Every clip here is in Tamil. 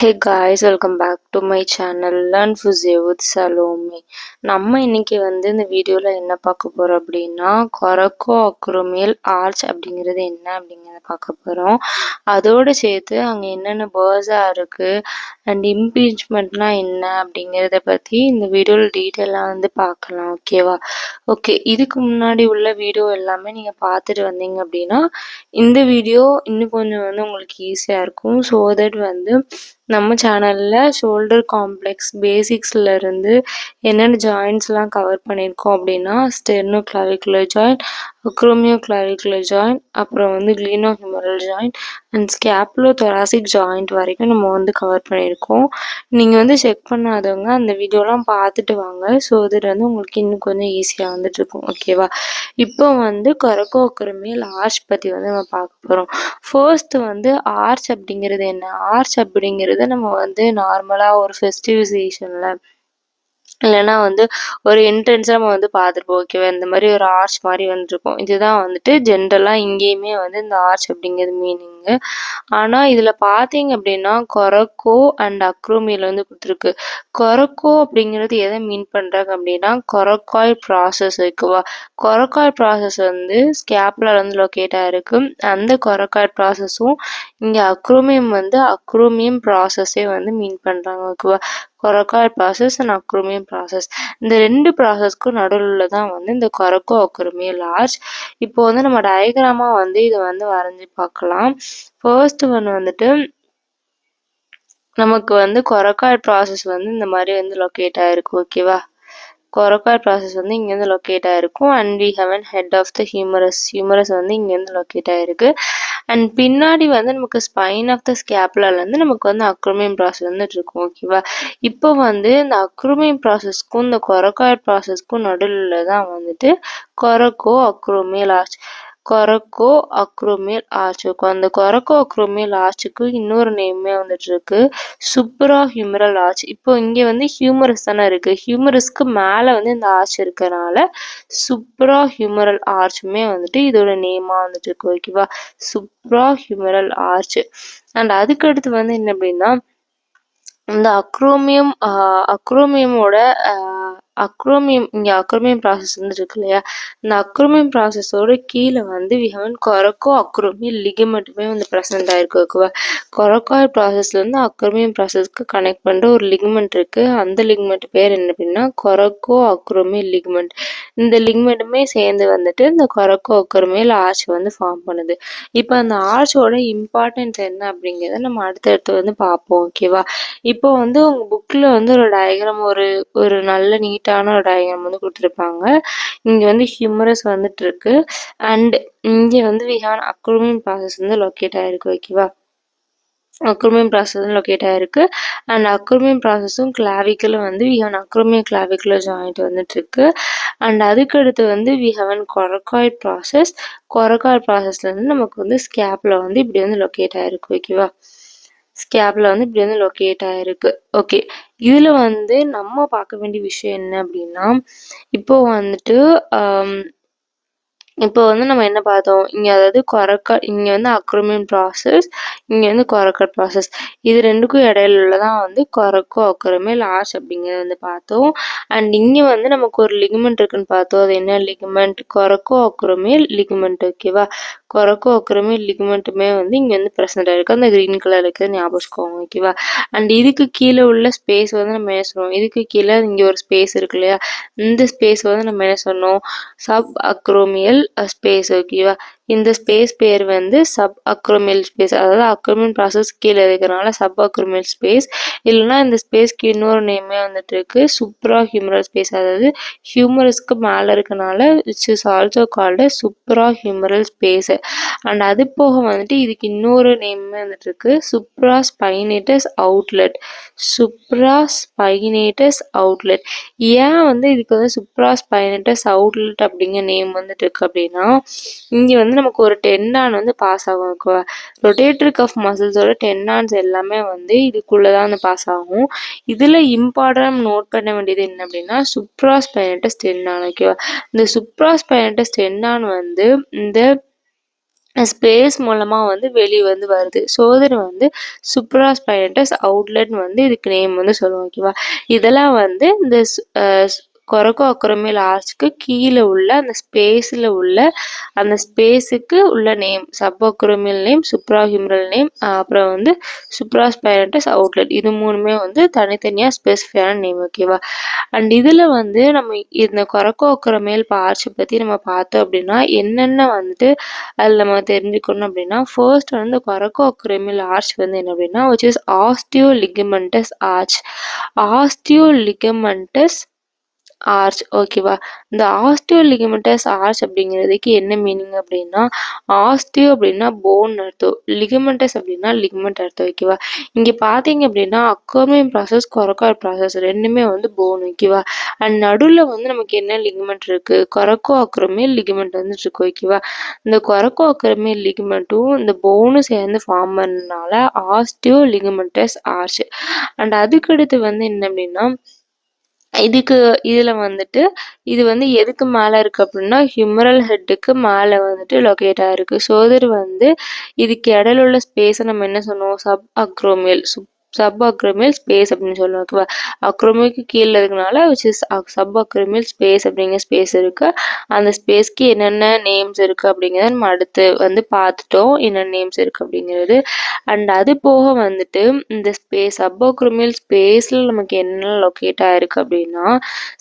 Hey guys, welcome back to my channel Learn Physio with Salome. நம்ம இன்னைக்கு இந்த வீடியோல என்ன பார்க்க போறோம் அப்படின்னா கொரக்கோ அக்ரோமியல் ஆர்ச் அப்படிங்கிறது என்ன அப்படிங்கிறத பார்க்க போறோம். அதோட சேர்த்து அங்க என்னென்ன பேர்ஸா இருக்கு அண்ட் இம்பீச்மெண்ட்னா என்ன அப்படிங்கிறத பத்தி இந்த வீடியோல டீட்டெயிலா பார்க்கலாம். ஓகேவா? ஓகே, இதுக்கு முன்னாடி உள்ள வீடியோ எல்லாமே நீங்க பார்த்துட்டு வந்தீங்க அப்படின்னா இந்த வீடியோ இன்னும் கொஞ்சம் உங்களுக்கு ஈஸியா இருக்கும். ஸோ தட் நம்ம சேனல்ல ஷோல்டர் காம்ப்ளெக்ஸ் பேசிக்ஸ்ல இருந்து என்னென்ன ஜாயின்ட்ஸ்லாம் கவர் பண்ணியிருக்கோம் அப்படின்னா sterno clavicular joint, acromio clavicular joint, அப்புறம் gleno humeral joint and scapulo thoracic joint வரைக்கும் நம்ம கவர் பண்ணியிருக்கோம். நீங்கள் செக் பண்ணாதவங்க அந்த வீடியோலாம் பார்த்துட்டு வாங்க. ஸோ இது உங்களுக்கு இன்னும் கொஞ்சம் ஈஸியாக இருக்கும். ஓகேவா? இப்போ கொரக்கோ அக்ரோமியல் ஆர்ச் பற்றி நம்ம பார்க்க போகிறோம். ஃபர்ஸ்ட் ஆர்ச் அப்படிங்கிறது என்ன? ஆர்ச் அப்படிங்கிறது நம்ம நார்மலாக ஒரு ஃபெஸ்டிவ் சீசனில் இல்லைன்னா ஒரு என்ட்ரன்ஸாக நம்ம பார்த்துருப்போம். ஓகேவா? இந்த மாதிரி ஒரு ஆர்ச் மாதிரி இருக்கும். இதுதான் ஜென்ரலாக இங்கேயுமே இந்த ஆர்ச் அப்படிங்கிறது மீனிங்கு. ஆனால் இதில் பார்த்தீங்க அப்படின்னா கொரக்கோ அண்ட் அக்ரோமியல் கொடுத்துருக்கு. கொரக்கோ அப்படிங்கிறது எதை மீன் பண்ணுறாங்க அப்படின்னா கொரக்காய் ப்ராசஸ். ஓகேவா? கொரக்காய் ப்ராசஸ் ஸ்கேப்லால் லொக்கேட் ஆகிருக்கு. அந்த கொரக்காய் ப்ராசஸும் இங்கே அக்ரோமியம் அக்ரோமியம் ப்ராசஸே மீன் பண்ணுறாங்க. ஓகேவா? கொரக்காய் ப்ராசஸ் அண்ட் அக்ரோமியம் ப்ராசஸ், இந்த ரெண்டு ப்ராசஸ்க்கும் நடுவில் தான் இந்த கொரக்கோ அக்ரோமியல் ஆர்ச். இப்போ நம்ம டயக்ராமா இது வரைஞ்சி பார்க்கலாம். ஃபர்ஸ்ட் நமக்கு கொரக்காய் ப்ராசஸ் இந்த மாதிரி லொக்கேட் ஆயிருக்கு. ஓகேவா? கொரக்காய் ப்ராசஸ் இங்கேருந்து லொக்கேட் ஆகிருக்கும். And we have an head of the humerus இங்கேருந்து லொக்கேட் ஆகிருக்கு. அண்ட் பின்னாடி நமக்கு ஸ்பைன் ஆஃப் த ஸ்கேப்புலாலேருந்து நமக்கு அக்ரோமியம் ப்ராசஸ் இருக்கும். ஓகேவா? இப்போ இந்த அக்ரோமியம் ப்ராசஸ்க்கும் இந்த கொரக்காய் ப்ராசஸ்க்கும் நடுவில் தான் கொரக்கோ அக்ரோமியல் ஆர்ச். கொரக்கோ அக்ரோமியல் ஆர்ச் இருக்கும். அந்த கொரக்கோ அக்ரோமியல் ஆர்ச்சுக்கு இன்னொரு நேமே இருக்கு, சுப்ரா ஹியூமரல் ஆர்ச். இப்போ இங்கே ஹியூமரஸ் தானே இருக்கு. ஹியூமரஸ்க்கு மேலே இந்த ஆர்ச் இருக்கனால சுப்ரா ஹியூமரல் ஆர்ச்சுமே இதோட நேமா இருக்கு. ஓகேவா? Subhra humoral arch. அண்ட் அதுக்கு அடுத்து என்ன அப்படின்னா இந்த அக்ரோமியமோட அக்ரோமியம் இங்கே அக்ரோமியம் ப்ராசஸ் இருக்கு இல்லையா? இந்த அக்ரோமியம் ப்ராசஸோட கீழே வி ஹவ் கொரக்கோ அக்ரோமியல் லிகமெண்ட்டுமே ப்ரெசென்ட் ஆயிருக்கு. ஓகேவா? கொரக்காய் ப்ராசஸ்லேருந்து அக்ரோமியம் ப்ராசஸ்க்கு கனெக்ட் பண்ணுற ஒரு லிகமெண்ட் இருக்கு. அந்த லிகமெண்ட் பேர் என்ன அப்படின்னா கொரக்கோ அக்ரோமியல் லிகமெண்ட். இந்த லிகமெண்ட்டுமே சேர்ந்து இந்த கொரக்கோ அக்ரோமியல் ஆர்ச் ஃபார்ம் பண்ணுது. இப்போ அந்த ஆர்ச்சோட இம்பார்ட்டன்ஸ் என்ன அப்படிங்கிறத நம்ம அடுத்தடுத்து பார்ப்போம். ஓகேவா? இப்போ உங்க புக்ல ஒரு டயக்ராம் ஒரு நல்ல நீட்டான ஒரு டயக்ராம் கொடுத்துருப்பாங்க. இங்க ஹியூமரஸ் இருக்கு. அண்ட் இங்க வி ஹேவ் அக்ரோமியம் ப்ராசஸ் லொக்கேட் ஆயிருக்கு. ஓகேவா? அக்ரோமியம் ப்ராசஸ் லொக்கேட் ஆயிருக்கு. அண்ட் அக்ரோமியம் ப்ராசஸும் கிளாவிக்கலும் வி ஹவ் அக்ரோமியம் கிளாவிக்குலர் ஜாயிண்ட் இருக்கு. அண்ட் அதுக்கு அடுத்து வி ஹவ் கொரக்காய் ப்ராசஸ். கொரக்காய் ப்ராசஸ்ல இருந்து நமக்கு ஸ்கேப்ல இப்படி லொக்கேட் ஆயிருக்கு. ஓகேவா? ஸ்கேப்ல இப்படி லொக்கேட் ஆயிருக்கு. ஓகே, இதுல நம்ம பார்க்க வேண்டிய விஷயம் என்ன அப்படின்னா இப்போ இப்போ நம்ம என்ன பார்த்தோம் இங்க, அதாவது கொரக்காய் இங்க அக்ரோமியம் ப்ராசஸ், இங்க கொரக்காய் ப்ராசஸ், இது ரெண்டுக்கும் இடையில உள்ளதான் கொரக்கோ அக்ரோமியல் ஆர்ச் அப்படிங்கிறது பார்த்தோம். அண்ட் இங்க நமக்கு ஒரு லிகமெண்ட் இருக்குன்னு பார்த்தோம். அது என்ன லிகமெண்ட்? கொரக்கோ acromial ligament. ஓகேவா? கொரக்கோ அக்ரோமியல் லிகமெண்ட்டுமே இங்க ப்ரெசென்ட் ஆயிருக்கு. அந்த கிரீன் கலர் இருக்குது, ஞாபகம் வச்சுக்கோங்க. ஓகேவா? அண்ட் இதுக்கு கீழே உள்ள ஸ்பேஸ் நம்ம என்ன சொல்லுவோம்? இதுக்கு கீழே இங்க ஒரு ஸ்பேஸ் இருக்கு இல்லையா? இந்த ஸ்பேஸ் நம்ம என்ன சொன்னோம்? Sub acromial space. ஓகேவா? இந்த ஸ்பேஸ் பேர் சப் அக்ரோமியல் ஸ்பேஸ். அதாவது அக்ரோமியல் ப்ராசஸ் கீழே இருக்கிறனால சப் அக்ரோமியல் ஸ்பேஸ். இல்லைன்னா இந்த ஸ்பேஸ்க்கு இன்னொரு நேமே இருக்கு, சுப்ரா ஹியூமரல் ஸ்பேஸ். அதாவது ஹியூமரஸ்க்கு மேலே இருக்கனால it's is also called supra humeral space. And அது போக இதுக்கு இன்னொரு நேமே இருக்கு, supra spinatus outlet. Supra spinatus outlet. ஏன் இதுக்கு சுப்ரா ஸ்பைனேட்டஸ் அவுட்லெட் அப்படிங்கிற நேம் இருக்கு அப்படின்னா இங்க நமக்கு ஒரு டெண்டான் பாஸ் ஆகும். ரொட்டேட்டரி கஃப் மசில்ஸோட டெண்டான்ஸ் எல்லாமே இதுக்குள்ளதான் பாஸ் ஆகும். இதுல இம்பார்ட்டன்ட் நோட் பண்ண வேண்டியது என்ன அப்படின்னா சுப்ரா ஸ்பைனேட்டஸ் டெண்டான். ஓகேவா? இந்த சுப்ரா ஸ்பைனேட்டஸ் டெண்டான் இந்த ஸ்பேஸ் மூலமா வந்து வெளிய வந்து வருது. ஸோ இது வந்து சுப்ராஸ்பைனட்டஸ் அவுட்லெட் வந்து இதுக்கு நேம் வந்து சொல்லுவோம். ஓகேவா? இதெல்லாம் வந்து இந்த கொரக்கோ அக்ரோமியல் ஆர்ச்சுக்கு கீழ உள்ள அந்த ஸ்பேஸ்ல உள்ள அந்த ஸ்பேஸுக்கு உள்ள name. Sub acromial name, suprahumeral name, அப்புறம் வந்து சுப்ராஸ்பைனட்டஸ் அவுட்லெட். இது 3மே வந்து தனித்தனியா ஸ்பெசிஃபையான நேம். ஓகேவா? அண்ட் இதுல வந்து நம்ம இந்த கொரக்கோ அக்ரோமியல் ஆர்ச்ச பத்தி நம்ம பார்த்தோம் அப்படின்னா, என்னென்ன வந்துட்டு அதில நம்ம தெரிஞ்சுக்கணும் அப்படின்னா, ஃபர்ஸ்ட் வந்து கொரக்கோ அக்ரோமியல் ஆர்ச் வந்து என்ன அப்படின்னா, விச் இஸ் ஆஸ்டியோலிகமெண்டஸ் ஆர்ச். ஆஸ்டியோலிகமெண்டஸ் ஆர்ச். ஓகேவா? இந்த ஆஸ்டியோலிகமெண்டஸ் ஆர்ச் அப்படிங்கிறதுக்கு என்ன மீனிங் அப்படின்னா, ஆஸ்டியோ அப்படின்னா போன் அர்த்தம், லிகமெண்டஸ் அப்படின்னா லிகமெண்ட் அர்த்தம். ஓகேவா? இங்க பார்த்தீங்க அப்படின்னா அக்ரோமியம் ப்ராசஸ், கொரக்கோ ப்ராசஸ் 2மே வந்து போன். ஓகேவா? அண்ட் நடுவுல வந்து நமக்கு என்ன லிகமெண்ட் இருக்கு? கொரக்கோ அக்ரோமியல் லிகமெண்ட் வந்து இருக்கு. ஓகேவா? இந்த கொரக்கோ அக்ரோமியல் லிகமெண்ட்டும் இந்த போனும் சேர்ந்து ஃபார்ம் பண்ணனால ஆஸ்டியோலிகமெண்டஸ் ஆர்ச். அண்ட் அதுக்கடுத்து வந்து என்ன அப்படின்னா, இதுல வந்துட்டு இது வந்து எதுக்கு மேல இருக்கு அப்படின்னா, ஹியூமரல் ஹெட்டுக்கு மேல வந்துட்டு லொகேட் ஆயிருக்கு. ஸோ இது வந்து இதுக்கு இடையில உள்ள ஸ்பேஸை நம்ம என்ன சொன்னோம்? சப் அக்ரோமியல் ஸ்பேஸ் அப்படின்னு சொல்லுவோம். ஓகேவா? அக்ரோமியலுக்கு கீழே இருக்கனால which is sub acromial space அப்படிங்கிற ஸ்பேஸ் இருக்கு. அந்த ஸ்பேஸ்க்கு என்னென்ன நேம்ஸ் இருக்கு அப்படிங்கிறத நம்ம அடுத்து வந்து பார்த்துட்டோம், என்னென்ன நேம்ஸ் இருக்கு அப்படிங்கிறது. அண்ட் அது போக வந்துட்டு இந்த சப் அக்ரோமியல் ஸ்பேஸ்ல நமக்கு என்ன லொகேட் ஆயிருக்கு அப்படின்னா,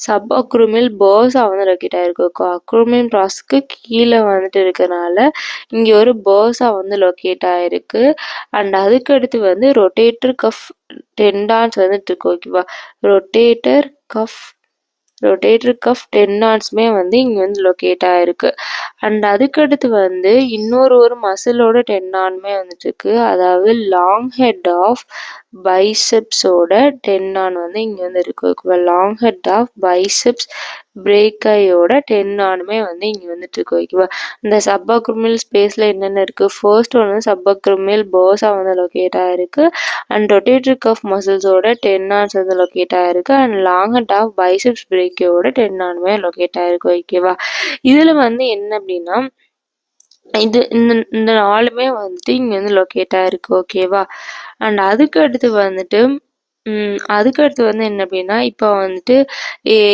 சப் அக்ரோமியல் பர்ஸா வந்து லொகேட் ஆயிருக்கு. அக்ரோமியல் ப்ராசஸ்க்கு கீழே வந்துட்டு இருக்கனால இங்க ஒரு பர்ஸா வந்து லொகேட் ஆயிருக்கு. அண்ட் அதுக்கு அடுத்து வந்து ரொட்டேட்டர் கஃப் டெண்டான்ஸ் வந்துட்டு இருக்கு. ஓகேவா? ரொட்டேட்டர் கஃப் டெண்டான்ஸுமே வந்து இங்க வந்து லொகேட் ஆயிருக்கு. அண்ட் அதுக்கடுத்து வந்து ஒரு மசிலோட டெண்டானுமே வந்துட்டு இருக்கு. அதாவது லாங் ஹெட் ஆஃப் பைசெப்ஸோட டெண்டான் வந்து இங்க வந்து இருக்கு. லாங் ஹெட் ஆஃப் பைசெப்ஸ் பிரேக்கையோட டெண்டானுமே வந்து இங்க வந்துட்டு இருக்கு. ஓகேவா? இந்த சப் அக்ரோமியல் ஸ்பேஸ்ல என்னென்ன இருக்கு? ஃபர்ஸ்ட் ஒன்று சப் அக்ரோமியல் பர்ஸா வந்து லொகேட் ஆயிருக்கு. அண்ட் ரொட்டேட்டர் கஃப் மசில்ஸோட டெண்டான்ஸ் வந்து லொகேட் ஆயிருக்கு. And long head of biceps பிரேக்கையோட டெண்டானுமே லொகேட் ஆயிருக்கு. ஓகேவா? இதுல வந்து என்ன அப்படின்னா, இந்த இந்த 4மே வந்துட்டு இங்க வந்து லொகேட் ஆயிருக்கு. ஓகேவா? அண்ட் அதுக்கு அடுத்து வந்து என்ன அப்படின்னா, இப்போ வந்துட்டு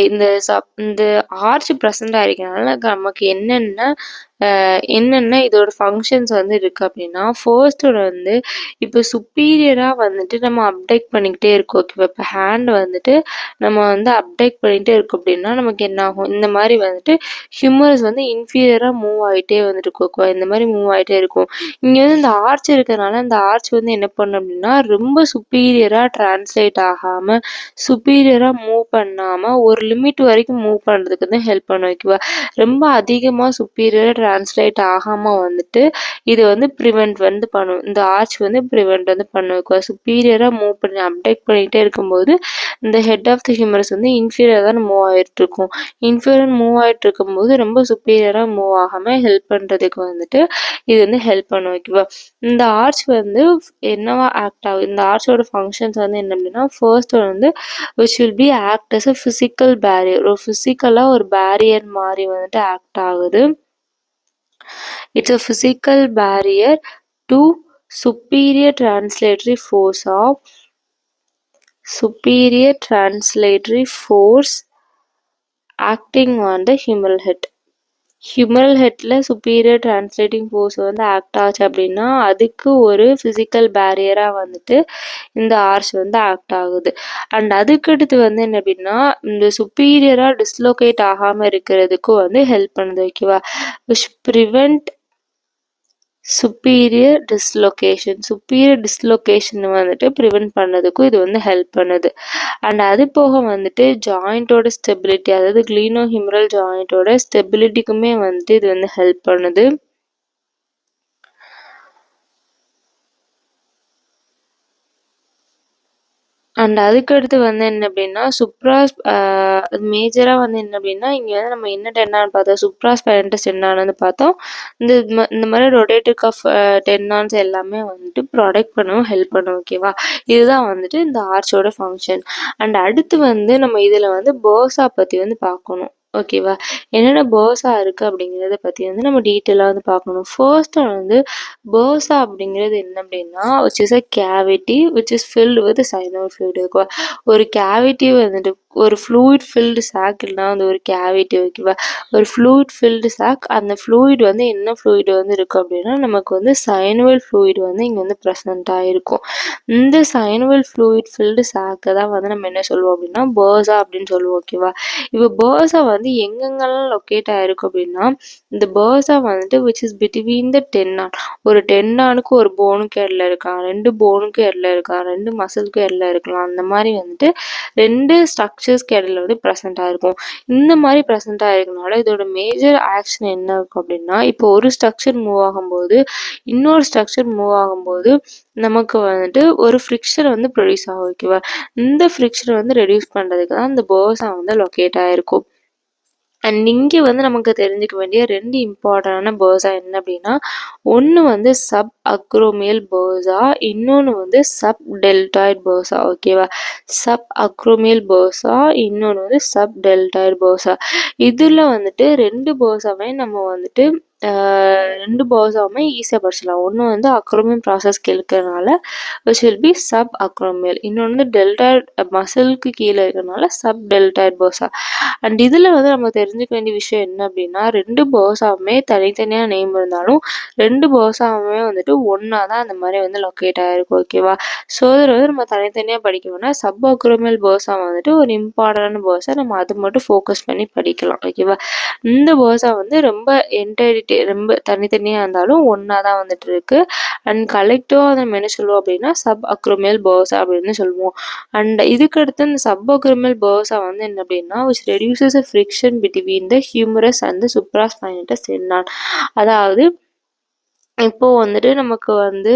இந்த ஆர்ச் ப்ரெசென்ட் ஆயிருக்கனால நமக்கு என்னென்ன இதோட ஃபங்க்ஷன்ஸ் வந்து இருக்கு அப்படின்னா, ஃபர்ஸ்ட் வந்து இப்போ சுப்பீரியரா வந்துட்டு நம்ம அப்டேட் பண்ணிக்கிட்டே இருக்கோம். ஓகேவா? இப்போ ஹேண்ட் வந்துட்டு நம்ம வந்து அப்டேட் பண்ணிட்டே இருக்கோம் அப்படின்னா நமக்கு என்ன ஆகும்? இந்த மாதிரி வந்துட்டு ஹியூமரஸ் வந்து இன்ஃபீரியரா மூவ் ஆகிட்டே வந்துட்டு இருக்கும். ஓகேவா? இந்த மாதிரி மூவ் ஆகிட்டே இருக்கும். இங்க வந்து இந்த ஆர்ச் இருக்கிறதுனால இந்த ஆர்ச் வந்து என்ன பண்ணும் அப்படின்னா, ரொம்ப சுப்பீரியரா டிரான்ஸ்லேட் ஆகாம, சுப்பீரியரா மூவ் பண்ணாம ஒரு லிமிட் வரைக்கும் மூவ் பண்றதுக்கு வந்து ஹெல்ப் பண்ணும். ஓகேவா? ரொம்ப அதிகமா சுப்பீரியரா டிரான்ஸ்லேட் ஆகாம வந்துட்டு இது வந்து ப்ரிவென்ட் வந்து பண்ணும். இந்த ஆர்ச் வந்து ப்ரிவென்ட் வந்து பண்ணும். சுப்பீரியரா மூவ் பண்ணி அப்டேட் பண்ணிட்டே இருக்கும்போது இந்த ஹெட் ஆஃப் தி ஹியூமரஸ் வந்து இன்ஃபீரியரா தான் மூவ் ஆயிட்டு இருக்கும். இன்ஃபீரியர் மூவ் ஆயிட்டு இருக்கும்போது ரொம்ப சுப்பீரியரா மூவ் ஆகாம ஹெல்ப் பண்றதுக்கு வந்துட்டு இது வந்து ஹெல்ப் பண்ணும். ஓகேவா? இந்த ஆர்ச் வந்து என்னவா ஆக்ட் ஆகுது? இந்த ஆர்ச்சோட ஃபங்க்ஷன்ஸ் வந்து என்ன அப்படின்னா, ஃபர்ஸ்ட் வந்து which will be act as a physical barrier. ஒரு ஃபிசிக்கலா ஒரு பேரியர் மாதிரி வந்துட்டு ஆக்ட் ஆகுது. It's a physical barrier to superior translatory force acting on the humeral head. Humeral ஹெட்ல சுப்பீரியர் டிரான்ஸ்லேட்டிங் ஃபோர்ஸ் வந்து ஆக்ட் ஆச்சு அப்படின்னா அதுக்கு ஒரு ஃபிசிக்கல் பேரியரா வந்துட்டு இந்த ஆர்ச் வந்து ஆக்ட் ஆகுது. அண்ட் அதுக்கடுத்து வந்து என்ன அப்படின்னா, இந்த சுப்பீரியரா டிஸ்லோகேட் ஆகாம இருக்கிறதுக்கும் வந்து ஹெல்ப் பண்ணுது. ஓகேவா? விச் ப்ரிவென்ட் சுப்பீரியர் டிஸ்லொகேஷன் வந்துட்டு ப்ரிவென்ட் பண்ணதுக்கும் இது வந்து ஹெல்ப் பண்ணுது. அண்ட் அது போக வந்துட்டு ஜாயிண்டோட ஸ்டெபிலிட்டி, அதாவது கிளீனோஹியூமரல் ஜாயிண்டோட ஸ்டெபிலிட்டிக்குமே வந்துட்டு இது வந்து ஹெல்ப் பண்ணுது. அண்ட் அதுக்கடுத்து வந்து என்ன அப்படின்னா, மேஜராக வந்து என்ன அப்படின்னா, இங்கே வந்து நம்ம என்ன டென்னான்னு பார்த்தோம்? சுப்ராஸ்பைனட்டஸ் டென்னான் வந்து பார்த்தோம். இந்த மாதிரி ரொட்டேட்டிவ் கஃப் டென்னான்ஸ் எல்லாமே வந்துட்டு ப்ரொடெக்ட் பண்ணவும் ஹெல்ப் பண்ணும். ஓகேவா? இதுதான் வந்துட்டு இந்த ஆர்ச்சோட ஃபங்க்ஷன். அண்ட் அடுத்து வந்து நம்ம இதில் வந்து பர்ஸா பற்றி வந்து பார்க்கணும். ஓகேவா? என்னென்ன பர்ஸா இருக்கு அப்படிங்கிறத பத்தி வந்து நம்ம டீட்டெயிலா வந்து பார்க்கணும். ஃபர்ஸ்ட் ஒன் வந்து பர்ஸா அப்படிங்கிறது என்ன அப்படின்னா, which is a cavity which is filled with synovial fluid. ஓகேவா? ஒரு கேவிட்டி வந்துட்டு ஒரு ஃப்ளூயிட் ஃபில்டு சாக் இல்லைனா வந்து ஒரு கேவிட்டி. ஓகேவா? ஒரு ஃப்ளூயிட் ஃபில்டு சாக், அந்த ஃப்ளூயிட் வந்து என்ன ஃப்ளூயிட் வந்து இருக்கு அப்படின்னா, நமக்கு வந்து சைனோவியல் ஃப்ளூயிட் வந்து இங்க வந்து ப்ரெசென்ட் ஆயிருக்கும். இந்த சைனோவியல் ஃப்ளூயிட் ஃபில்டு சாக்க தான் வந்து நம்ம என்ன சொல்லுவோம் அப்படின்னா, பர்ஸா அப்படின்னு சொல்லுவோம். ஓகேவா? இப்போ பர்ஸா வந்து எங்கெங்கெல்லாம் லொக்கேட் ஆயிருக்கு அப்படின்னா, இந்த பர்ஸா வந்துட்டு விச் இஸ் பிட்வீன் த டென்னான். ஒரு டென்னானுக்கு ஒரு போனுக்கு இடையில இருக்கலாம், 2 போனுக்கு இடையில இருக்கலாம், 2 மசிலுக்கு இடையில இருக்கலாம். அந்த மாதிரி வந்துட்டு 2 ஸ்ட்ரக்சர்ஸ்க்கு இடையில வந்து ப்ரெசென்ட் ஆயிருக்கும். இந்த மாதிரி ப்ரெசென்ட் ஆயிருக்கனால இதோட மேஜர் ஆக்ஷன் என்ன இருக்கும் அப்படின்னா, இப்போ ஒரு ஸ்ட்ரக்சர் மூவ் ஆகும்போது இன்னொரு ஸ்ட்ரக்சர் மூவ் ஆகும்போது நமக்கு வந்துட்டு ஒரு ஃப்ரிக்ஷன் வந்து ப்ரொடியூஸ் ஆகும். ஓகேவா? இந்த ஃப்ரிக்ஷனை வந்து ரெடியூஸ் பண்ணுறதுக்கு தான் இந்த பர்ஸா வந்து லொக்கேட் ஆயிருக்கும். அண்ட் இங்கே வந்து நமக்கு தெரிஞ்சுக்க வேண்டிய 2 இம்பார்ட்டண்டான பர்ஸா என்ன அப்படின்னா, ஒன்று வந்து சப் அக்ரோமியல் பர்ஸா, இன்னொன்று வந்து சப் டெல்டாய்ட் பர்ஸா. ஓகேவா? சப் அக்ரோமியல் பர்ஸா, இன்னொன்று வந்து சப் டெல்டாய்ட் பர்ஸா. இதில் வந்துட்டு 2 பர்ஸாவே நம்ம வந்துட்டு 2 பர்ஸாவுமே ஈஸியாக படிச்சிடலாம். ஒன்று வந்து அக்ரோமியல் ப்ராசஸ்க்கு இருக்கிறதுனால which will be sub acromial. இன்னொன்று வந்து டெல்டாய்ட் மசிலுக்கு கீழே இருக்கிறதுனால சப் டெல்டாய்ட் பர்ஸா. அண்ட் இதில் வந்து நம்ம தெரிஞ்சுக்க வேண்டிய விஷயம் என்ன அப்படின்னா, 2 பர்ஸாவுமே தனித்தனியாக நேம் இருந்தாலும் 2 பர்ஸாவுமே வந்துட்டு ஒன்றா தான் அந்த மாதிரி வந்து லொக்கேட் ஆகிருக்கும். ஓகேவா? ஸோ இதில் வந்து நம்ம தனித்தனியாக படிக்க வேணாம். சப் அக்ரோமியல் பர்ஸா வந்துட்டு ஒரு இம்பார்ட்டன்டான பர்ஸா, நம்ம அது மட்டும் ஃபோக்கஸ் பண்ணி படிக்கலாம். ஓகேவா? இந்த பர்ஸா வந்து ரொம்ப என்டைரிட்டி ரொம்ப தனித்தனியாக இருந்தாலும் ஒன்றா தான் வந்துட்டு இருக்கு. அண்ட் கலெக்டிவாக நம்ம என்ன சொல்லுவோம் அப்படின்னா சப் அக்ரோமியல் பர்ஸா அப்படின்னு சொல்லுவோம். அண்ட் இதுக்கு அடுத்து இந்த சப் அக்ரோமியல் பர்ஸா வந்து என்ன அப்படின்னா which reduces the friction between the humerus and the supraspinatus tendon. அதாவது இப்போ வந்துட்டு நமக்கு வந்து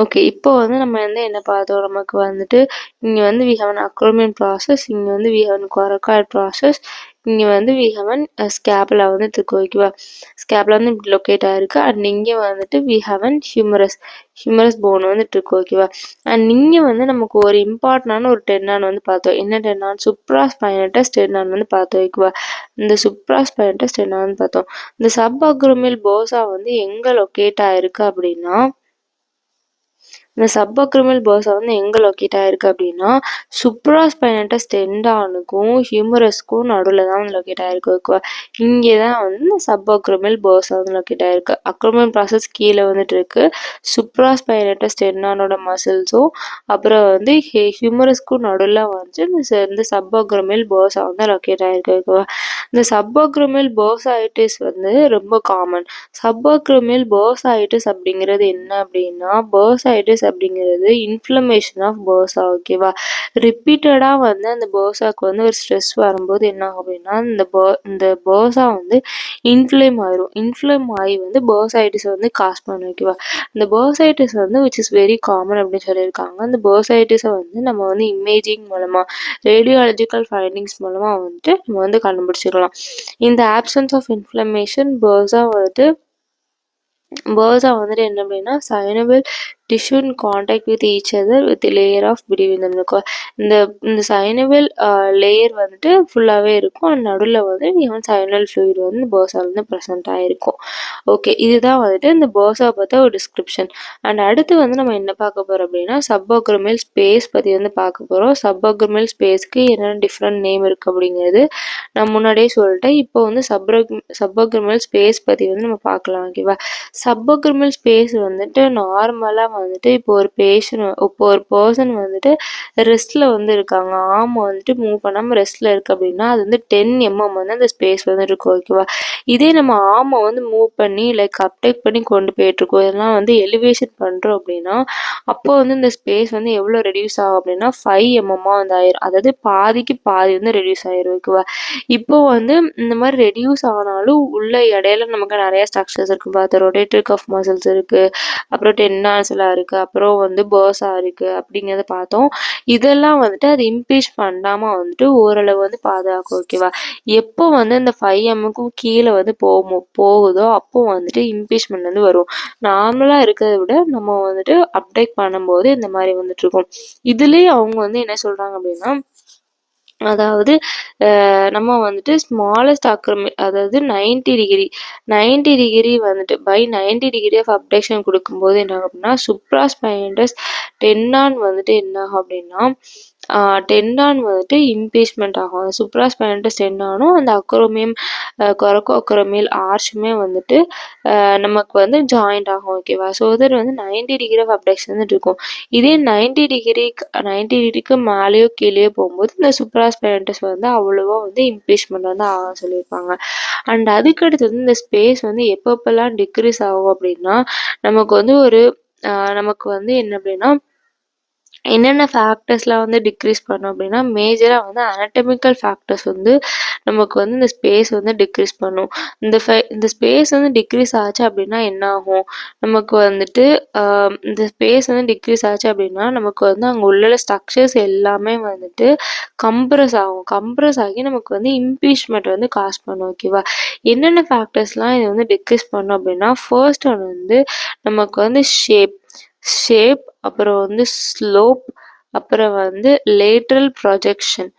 ஓகே, இப்போ வந்து நம்ம வந்து என்ன பார்த்தோம், நமக்கு வந்துட்டு இங்கே வந்து we have an acromion process, இங்கே வந்து we have an coracoid process, இங்கே வந்து we have an scapula வந்து இருக்கு. ஓகேவா? ஸ்கேப்புலா வந்து இப்படி லொக்கேட் ஆகிருக்கு. அண்ட் இங்கே வந்துட்டு we have an humorous phone வந்துட்டு இருக்கு. ஓகேவா? அண்ட் இங்கே வந்து நமக்கு ஒரு இம்பார்ட்டண்டான ஒரு டென்னான் வந்து பார்த்தோம். என்ன டென்னான்? சுப்ராஸ்பைனட்டஸ் டென்னான் வந்து பார்த்தோம். ஓகேவா? இந்த சுப்ராஸ்பைனட்டஸ் டென்னான் வந்து பார்த்தோம். இந்த சப் அக்ரோமியல் பர்ஸா வந்து எங்கே லொக்கேட் ஆகிருக்கு அப்படின்னா, இந்த சப் அக்ரோமியல் பர்ஸா வந்து எங்கே லொக்கேட் ஆகிருக்கு அப்படின்னா, சுப்ராஸ்பைனட்டஸ் டெண்டானுக்கும் ஹியூமரஸ்க்கும் நடுவில் தான் வந்து லொக்கேட் ஆகிருக்கு. ஓகேவா? இங்கே தான் வந்து இந்த சப் அக்ரோமியல் பர்ஸா வந்து லொக்கேட் ஆகிருக்கு. அக்ரோமியல் ப்ராசஸ் கீழே வந்துட்டு இருக்கு. சுப்ராஸ்பைனட்டஸ் டெண்டானோட மசில்ஸும் அப்புறம் வந்து ஹியூமரஸ்க்கும் நடுவில் வந்து இந்த சப் அக்ரோமியல் பர்ஸா வந்து லொக்கேட் ஆகிருக்கு. ஓகேவா? இந்த சப் அக்ரோமியல் பர்ஸைட்டிஸ் வந்து ரொம்ப காமன். சப் அக்ரோமியல் பர்ஸைட்டிஸ் அப்படிங்கிறது என்ன அப்படின்னா, பர்ஸைட்டிஸ் அப்படிங்கிறது இன்ஃப்ளமேஷன் ஆஃப் பர்ஸா. ஓகேவா? ரிப்பீட்டடாக வந்து அந்த பர்ஸாக்கு வந்து ஒரு ஸ்ட்ரெஸ் வரும்போது என்ன ஆகும் அப்படின்னா, இந்த பர்ஸா வந்து இன்ஃப்ளேம் ஆயிரும். இன்ஃப்ளேம் ஆகி வந்து பர்ஸைட்டிஸ் வந்து காஸ் பண்ணும். ஓகேவா? இந்த பர்ஸைட்டிஸ் வந்து விச் இஸ் வெரி காமன் அப்படின்னு சொல்லியிருக்காங்க. அந்த பர்ஸைட்டிஸை வந்து நம்ம வந்து இமேஜிங் மூலமாக ரேடியாலஜிக்கல் ஃபைண்டிங்ஸ் மூலமாக வந்துட்டு நம்ம வந்து கண்டுபிடிச்சிடலாம். இந்த ஆப்சன்ஸ் ஆஃப் இன்ஃப்ளமேஷன் பர்ஸா வந்துட்டு என்ன அப்படின்னா, synovial tissue in contact with each other with layer of between them இருக்கும். இந்த சைனோவியல் லேயர் வந்துட்டு ஃபுல்லாகவே இருக்கும். அண்ட் நடுவில் வந்து ஈவன் சைனோவியல் ஃப்ளூயிட் வந்து பர்ஸால் வந்து ப்ரெசென்ட் ஆகிருக்கும். ஓகே, இதுதான் வந்துட்டு இந்த பர்ஸா பற்றி ஒரு டிஸ்கிரிப்ஷன். அண்ட் அடுத்து வந்து நம்ம என்ன பார்க்க போகிறோம் அப்படின்னா, சப் அக்ரோமியல் ஸ்பேஸ் பற்றி வந்து பார்க்க போகிறோம். சப் அக்ரோமியல் ஸ்பேஸ்க்கு என்னென்ன டிஃப்ரெண்ட் நேம் இருக்குது அப்படிங்கிறது நான் முன்னாடியே சொல்லிட்டேன். இப்போ வந்து சப் அக்ரோமியல் ஸ்பேஸ் பற்றி வந்து நம்ம பார்க்கலாம். ஓகேவா? சப் அக்ரோமியல் ஸ்பேஸ் வந்துட்டு நார்மலாக வந்துட்டு இப்போ ஒரு பர்சன் வந்துட்டு ரெஸ்ட்டில் வந்து இருக்காங்க, ஆர்ம் வந்துட்டு மூவ் பண்ணாமல் ரெஸ்ட்டில் இருக்குது அப்படின்னா அது வந்து 10 mm வந்து அந்த ஸ்பேஸ் வந்து இருக்கும். ஓகேவா? இதே நம்ம ஆர்மை வந்து மூவ் பண்ணி லைக் அப்டேக் பண்ணி கொண்டு போயிட்டுருக்கோம், இதெல்லாம் வந்து எலிவேஷன் பண்ணுறோம் அப்படின்னா அப்போ வந்து இந்த ஸ்பேஸ் வந்து எவ்வளோ ரெடியூஸ் ஆகும் அப்படின்னா 5 mm வந்து ஆயிரும். அதாவது பாதிக்கு பாதி வந்து ரெடியூஸ் ஆயிரும். ஓகேவா? இப்போ வந்து இந்த மாதிரி ரெடியூஸ் ஆனாலும் உள்ள இடையில நமக்கு நிறைய ஸ்ட்ரக்சர்ஸ் இருக்குது. பார்த்து ரொட்டேட்டரி கஃப் மசில்ஸ் இருக்குது, அப்புறம் டென்னான்ஸ் பென்சிலாக இருக்குது, அப்புறம் வந்து பர்ஸாக இருக்குது அப்படிங்கிறத பார்த்தோம். இதெல்லாம் வந்துட்டு அது இம்பீச் பண்ணாமல் வந்துட்டு ஓரளவு வந்து பாதுகாக்கும். ஓகேவா? எப்போ வந்து இந்த 5 கீழே வந்து போகுதோ அப்போ வந்துட்டு இம்பீச்மெண்ட் வந்து வரும். நார்மலாக இருக்கிறத விட நம்ம வந்துட்டு அப்டேட் பண்ணும்போது இந்த மாதிரி வந்துட்டு இருக்கும். இதுலேயே அவங்க வந்து என்ன சொல்கிறாங்க அப்படின்னா, அதாவது நம்ம வந்துட்டு ஸ்மாலஸ்ட் அக்ரமி, அதாவது 90 டிகிரி வந்துட்டு பை 90 டிகிரி ஆஃப் அப்டேஷன் கொடுக்கும்போது என்ன ஆகும் அப்படின்னா, சுப்ராஸ்பைனஸ் டென்னான் வந்துட்டு என்ன ஆகும் அப்படின்னா, டென்னான் வந்துட்டு இம்பீச்மெண்ட் ஆகும். சுப்ராஸ்பைனஸ் டென்னானும் அந்த அக்ரோமியம் கொரக்கோ அக்ரோமியல் ஆர்ச்சுமே வந்துட்டு நமக்கு வந்து ஜாயிண்ட் ஆகும். ஓகேவா? ஸோ இது வந்து 90 டிகிரி ஆஃப் அப்டேஷன் வந்துட்டு இருக்கும். இதே 90 டிகிரிக்கு மேலேயோ கீழேயோ போகும்போது இந்த சுப்ராஸ்பைனஸ் வந்து அவ்வளோவா வந்து இம்பீச்மெண்ட் வந்து ஆக சொல்லியிருப்பாங்க. அண்ட் அதுக்கடுத்து வந்து இந்த ஸ்பேஸ் வந்து எப்பப்பெல்லாம் டிக்ரீஸ் ஆகும் அப்படின்னா, நமக்கு வந்து நமக்கு வந்து என்ன அப்படின்னா, என்னென்ன ஃபேக்டர்ஸ்லாம் வந்து டிக்ரீஸ் பண்ணும் அப்படின்னா, மேஜராக வந்து அனட்டமிக்கல் ஃபேக்டர்ஸ் வந்து நமக்கு வந்து இந்த ஸ்பேஸ் வந்து டிக்ரீஸ் பண்ணும். இந்த ஸ்பேஸ் வந்து டிக்ரீஸ் ஆச்சு அப்படின்னா என்ன ஆகும், நமக்கு வந்துட்டு இந்த ஸ்பேஸ் வந்து டிக்ரீஸ் ஆச்சு அப்படின்னா நமக்கு வந்து அங்கே உள்ள ஸ்ட்ரக்சர்ஸ் எல்லாமே வந்துட்டு கம்ப்ரஸ் ஆகும். கம்ப்ரஸ் ஆகி நமக்கு வந்து இம்பீச்மெண்ட் வந்து காஸ் பண்ணும். ஓகேவா? என்னென்ன ஃபேக்டர்ஸ்லாம் இது வந்து டிக்ரீஸ் பண்ணும் அப்படின்னா, ஃபர்ஸ்ட் ஒன் வந்து நமக்கு வந்து ஷேப், அப்புறம் வந்து ஸ்லோப், அப்புறம் வந்து லேட்ரல் ப்ரொஜெக்ஷன்.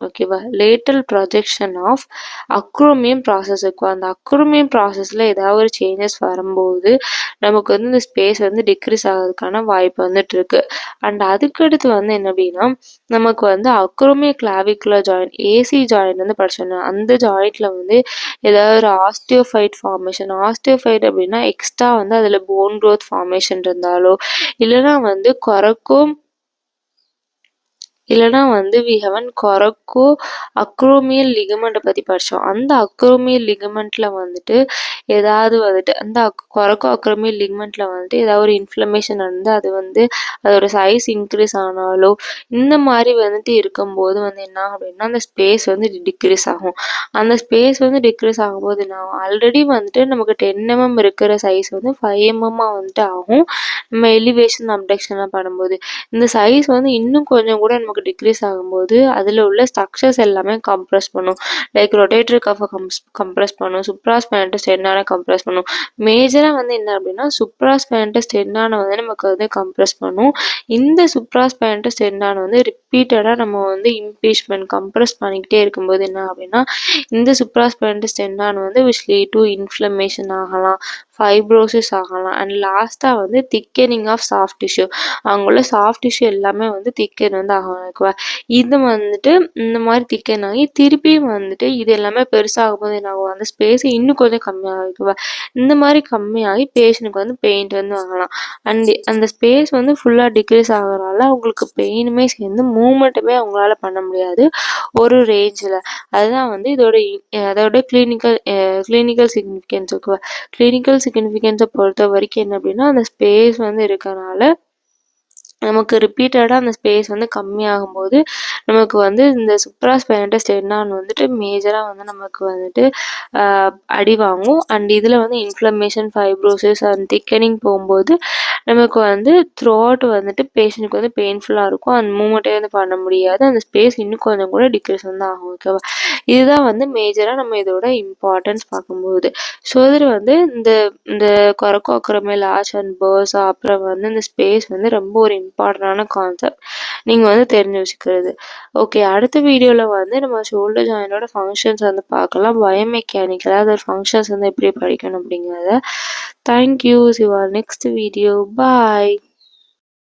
ஓகேவா? லேட்ரல் ப்ரொஜெக்ஷன் ஆஃப் அக்ரோமியம் ப்ராசஸ் இருக்கும். அந்த அக்ரோமியம் ப்ராசஸில் ஏதாவது ஒரு சேஞ்சஸ் வரும்போது நமக்கு வந்து இந்த ஸ்பேஸ் வந்து டிக்ரீஸ் ஆகிறதுக்கான வாய்ப்பு வந்துட்டு இருக்கு. அண்ட் அதுக்கடுத்து வந்து என்ன அப்படின்னா, நமக்கு வந்து அக்ரோமிய கிளாவிகுலர் ஜாயிண்ட், ஏசி ஜாயிண்ட் வந்து படிச்சிடணும். அந்த ஜாயிண்ட்ல வந்து ஏதாவது ஒரு ஆஸ்டியோஃபைட் ஃபார்மேஷன், ஆஸ்டியோஃபைட் அப்படின்னா எக்ஸ்ட்ரா வந்து அதில் போன் க்ரோத் ஃபார்மேஷன் இருந்தாலோ, இல்லைன்னா வந்து வி ஹவன் கொரக்கோ அக்ரோமியல் லிகமெண்ட்டை பற்றி படித்தோம். அந்த அக்ரோமியல் லிகமெண்ட்டில் வந்துட்டு ஏதாவது வந்துட்டு அந்த கொரக்கோ அக்ரோமியல் லிகமெண்ட்டில் வந்துட்டு ஏதாவது ஒரு இன்ஃப்ளமேஷன் வந்து அது வந்து அதோட சைஸ் இன்க்ரீஸ் ஆனாலோ இந்த மாதிரி வந்துட்டு இருக்கும்போது வந்து என்ன ஆகும் அப்படின்னா, அந்த ஸ்பேஸ் வந்து டிக்ரீஸ் ஆகும். அந்த ஸ்பேஸ் வந்து டிக்ரீஸ் ஆகும்போது என்ன ஆகும், ஆல்ரெடி வந்துட்டு நமக்கு 10 mm இருக்கிற சைஸ் வந்து 5 mm வந்துட்டு ஆகும். நம்ம எலிவேஷன் அப்டக்ஷன்லாம் பண்ணும்போது இந்த சைஸ் வந்து இன்னும் கொஞ்சம் கூட நமக்கு டிக்ரீஸ் ஆகும்போது அதில் உள்ள ஸ்ட்ரக்சர்ஸ் எல்லாமே கம்ப்ரஸ் பண்ணும். லைக் ரொட்டேட்டரி கஃபை கம்ப்ரஸ் பண்ணும், சுப்ராஸ்பைனஸ் டென்னானை கம்ப்ரஸ் பண்ணும். மேஜராக வந்து என்ன அப்படின்னா, சுப்ராஸ்பைனஸ் டென்னானை வந்து நமக்கு வந்து கம்ப்ரஸ் பண்ணும். இந்த சுப்ராஸ்பைனஸ் டென்னானை வந்து ரிப்பீட்டடாக நம்ம வந்து இம்பீச்மெண்ட் கம்ப்ரஸ் பண்ணிக்கிட்டே இருக்கும்போது என்ன அப்படின்னா, இந்த சுப்ராஸ்பைனஸ் டென்னான் வந்து விச் லீட் டு இன்ஃப்ளமேஷன் ஆகலாம், ஃபைப்ரோசிஸ் ஆகலாம், அண்ட் லாஸ்ட்டாக வந்து திக்கனிங் ஆஃப் சாஃப்ட் டிஷ்யூ. அவங்கள சாஃப்ட் டிஷ்யூ எல்லாமே வந்து திக்கன் வந்து ஆகும். ஓகேவா? இது வந்துட்டு இந்த மாதிரி திக்கன் ஆகி திருப்பியும் வந்துட்டு இது எல்லாமே பெருசாகும் போது என்ன ஆகும், அந்த ஸ்பேஸ் இன்னும் கொஞ்சம் கம்மியாகும். ஓகேவா? இந்த மாதிரி கம்மியாகி பேஷண்ட்டுக்கு வந்து பெயின் வந்து வாங்கலாம். அண்ட் அந்த ஸ்பேஸ் வந்து ஃபுல்லாக டிக்ரீஸ் ஆகிறனால அவங்களுக்கு பெயினுமே சேர்ந்து மூமெண்ட்டுமே அவங்களால பண்ண முடியாது ஒரு ரேஞ்சில். அதுதான் வந்து அதோட கிளினிக்கல் சிக்னிஃபிகன்ஸ். ஓகேவா? கிளினிக்கல் சிக்னிஃபிகன்ஸை பொறுத்த வரைக்கும் என்ன அப்படின்னா, அந்த ஸ்பேஸ் வந்து இருக்கறனால நமக்கு ரிப்பீட்டடாக அந்த ஸ்பேஸ் வந்து கம்மியாகும்போது நமக்கு வந்து இந்த சுப்ராஸ்பைனஸ் டென்னான் வந்துட்டு மேஜராக வந்து நமக்கு வந்துட்டு அடி வாங்கும். அண்ட் இதில் வந்து இன்ஃப்ளமேஷன், ஃபைப்ரோசிஸ் அண்ட் திக்கனிங் போகும்போது நமக்கு வந்து த்ரூ அவுட் வந்துட்டு பேஷண்ட்டுக்கு வந்து பெயின்ஃபுல்லாக இருக்கும். அந்த மூமெண்ட்டே வந்து பண்ண முடியாது. அந்த ஸ்பேஸ் இன்னும் கொஞ்சம் கூட டிக்ரீஸ் வந்து ஆகும். ஓகேவா? இதுதான் வந்து மேஜராக நம்ம இதோட இம்பார்ட்டன்ஸ் பார்க்கும்போது. ஸோ இதில் வந்து இந்த கொரக்கோ அக்ரோமியல் ஆர்ச் அண்ட் பர்ஸ், அப்புறம் வந்து இந்த ஸ்பேஸ் வந்து ரொம்ப ஒரு இம்பார்ட்டண்டான கான்செப்ட் நீங்கள் வந்து தெரிஞ்சு வச்சுக்கிறது. ஓகே, அடுத்த வீடியோவில் வந்து நம்ம ஷோல்டர் ஜாயினோட ஃபங்க்ஷன்ஸ் வந்து பார்க்கலாம். பயோமெக்கானிக்கலாக அதோட ஃபங்க்ஷன்ஸ் வந்து எப்படி படிக்கணும் அப்படிங்கிறத. Thank you. C you are next video. Bye.